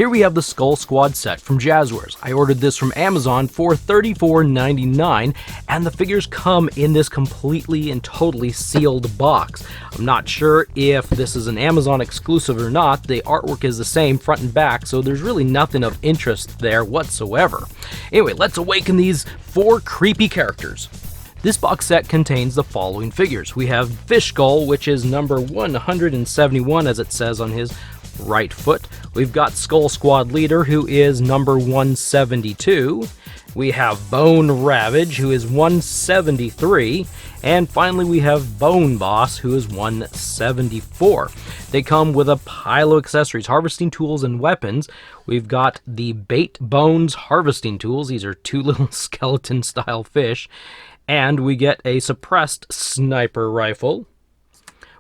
Here we have the Skull Squad set from Jazwares. I ordered this from Amazon for $34.99, and the figures come in this completely and totally sealed box. I'm not sure if this is an Amazon exclusive or not. The artwork is the same front and back, so there's really nothing of interest there whatsoever. Anyway, let's awaken these 4 creepy characters. This box set contains the following figures. We have Fish Skull, which is number 171 as it says on his right foot. We've got Skull Squad Leader, who is number 172. We have Bone Ravage, who is 173. And finally we have Bone Boss, who is 174. They come with a pile of accessories, harvesting tools, and weapons. We've got the Bait Bones harvesting tools. These are 2 little skeleton-style fish. And we get a suppressed sniper rifle.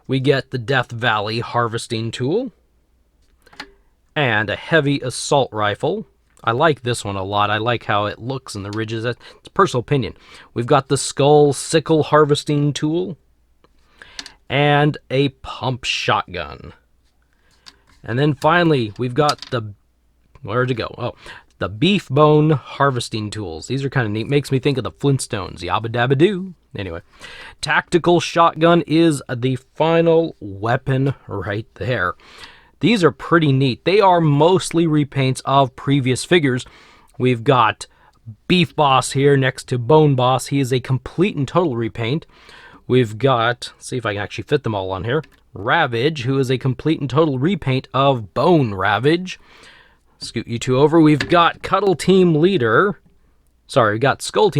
We get the Death Valley harvesting tool. And a heavy assault rifle. I like this one a lot. I like how it looks in the ridges. It's a personal opinion. We've got the Skull Sickle harvesting tool. And a pump shotgun. And then finally, we've got the... Where'd it go? Oh, the beef bone harvesting tools. These are kind of neat. Makes me think of the Flintstones. Yabba dabba doo. Anyway, tactical shotgun is the final weapon right there. These are pretty neat. They are mostly repaints of previous figures. We've got Beef Boss here next to Bone Boss. He is a complete and total repaint. We've got, let's see if I can actually fit them all on here, Ravage, who is a complete and total repaint of Bone Ravage. Scoot you 2 over. We've got Cuddle Team Leader. Sorry, we got Skull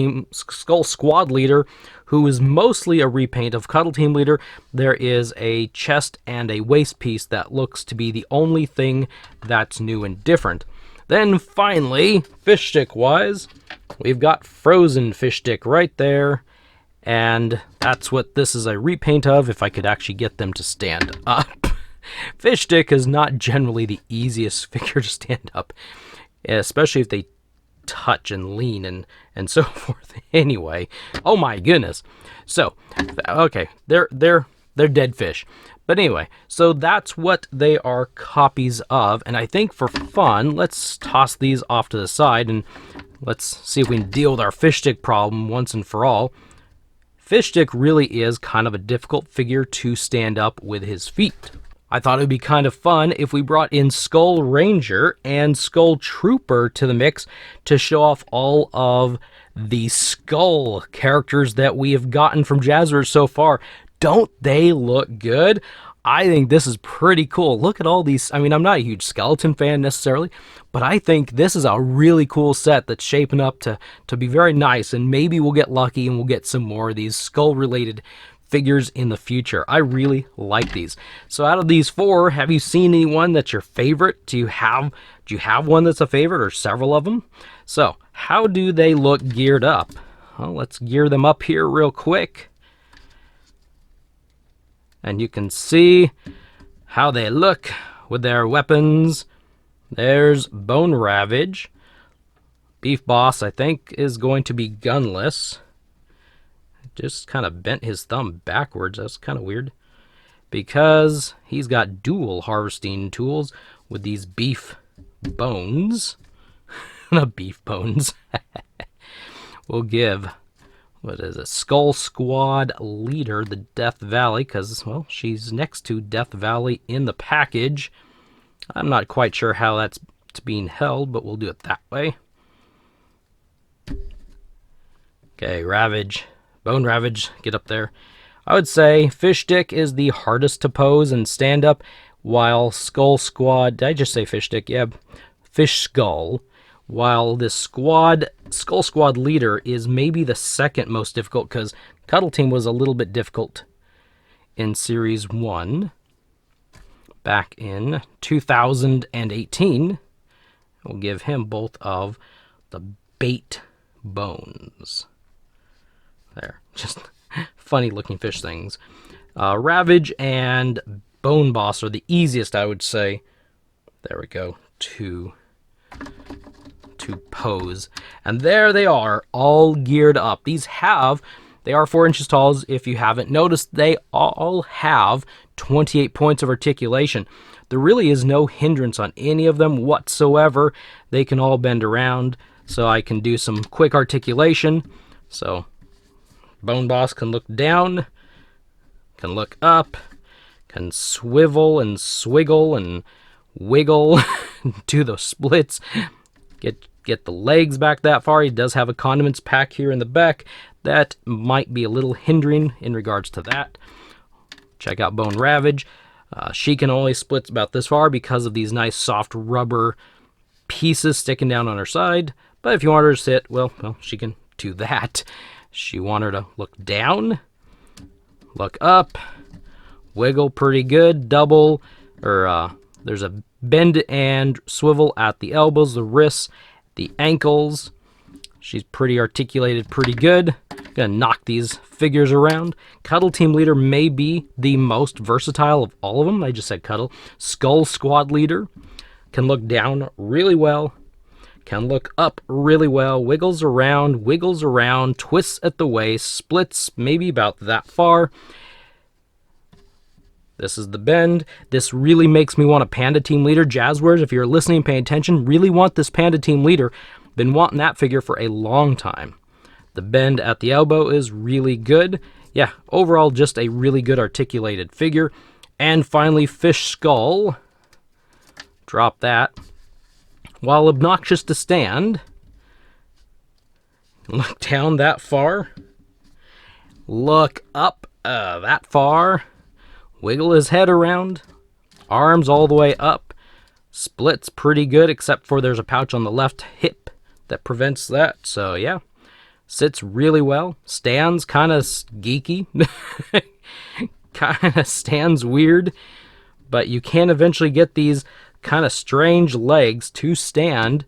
Squad Leader, who is mostly a repaint of Cuddle Team Leader. There is a chest and a waist piece that looks to be the only thing that's new and different. Then finally, fish stick wise, we've got Frozen Fish Stick right there. And that's what this is a repaint of, if I could actually get them to stand up. Fish stick is not generally the easiest figure to stand up, especially if they touch and lean and so forth. Anyway, oh my goodness. So, okay, they're dead fish. But anyway, so that's what they are copies of, and I think for fun, let's toss these off to the side and let's see if we can deal with our fish stick problem once and for all. Fish stick really is kind of a difficult figure to stand up with his feet. I thought it would be kind of fun if we brought in Skull Ranger and Skull Trooper to the mix to show off all of the Skull characters that we have gotten from Jazwares so far. Don't they look good? I think this is pretty cool. Look at all these. I mean, I'm not a huge skeleton fan necessarily, but I think this is a really cool set that's shaping up to be very nice, and maybe we'll get lucky and we'll get some more of these Skull-related figures in the future. I really like these. So out of these 4, have you seen anyone that's your favorite? Do you have one that's a favorite, or several of them? So how do they look geared up? Well, let's gear them up here real quick. And you can see how they look with their weapons. There's Bone Ravage. Beef Boss, I think, is going to be gunless. Just kind of bent his thumb backwards. That's kind of weird, because he's got dual harvesting tools with these beef bones. Not beef bones. We'll give, what is it, Skull Squad Leader the Death Valley, because, well, she's next to Death Valley in the package. I'm not quite sure how that's being held, but we'll do it that way. Okay, Ravage. Bone Ravage, get up there. I would say Fish Stick is the hardest to pose and stand up, while Skull Squad, did I just say Fish Stick? Yeah, Fish Skull. While this Skull Squad Leader is maybe the second most difficult, because Cuddle Team was a little bit difficult in Series 1 back in 2018. We'll give him both of the Bait Bones. There, just funny looking fish things. Ravage and Bone Boss are the easiest, I would say. There we go, to pose. And there they are, all geared up. They are 4 inches tall. If you haven't noticed, they all have 28 points of articulation. There really is no hindrance on any of them whatsoever. They can all bend around, so I can do some quick articulation. So Bone Boss can look down, can look up, can swivel and swiggle and wiggle, do the splits, get the legs back that far. He does have a condiments pack here in the back that might be a little hindering in regards to that. Check out Bone Ravage. She can only split about this far because of these nice soft rubber pieces sticking down on her side. But if you want her to sit, well, she can do that. She want her to look down, look up, wiggle pretty good, double, or there's a bend and swivel at the elbows, the wrists, the ankles. She's pretty articulated, pretty good. Gonna knock these figures around. Cuddle Team Leader may be the most versatile of all of them. I just said Cuddle. Skull Squad Leader can look down really well, can look up really well, wiggles around, twists at the waist, splits maybe about that far. This is the bend. This really makes me want a Panda Team Leader. Jazwares, if you're listening and paying attention, really want this Panda Team Leader. Been wanting that figure for a long time. The bend at the elbow is really good. Yeah, overall just a really good articulated figure. And finally, Fish Skull. Drop that. While obnoxious to stand, look down that far. Look up that far. Wiggle his head around. Arms all the way up. Splits pretty good, except for there's a pouch on the left hip that prevents that. So yeah, sits really well. Stands kind of geeky. Kind of stands weird. But you can eventually get these kind of strange legs to stand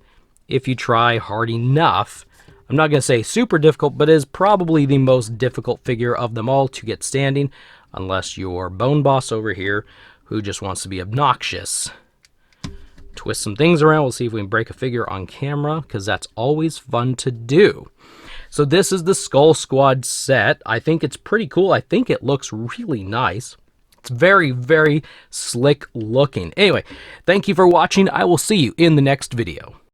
if you try hard enough. I'm not going to say super difficult, but it is probably the most difficult figure of them all to get standing, unless you're Bone Boss over here, who just wants to be obnoxious. Twist some things around. We'll see if we can break a figure on camera, because that's always fun to do. So this is the Skull Squad set. I think it's pretty cool. I think it looks really nice. It's very, very slick looking. Anyway, thank you for watching. I will see you in the next video.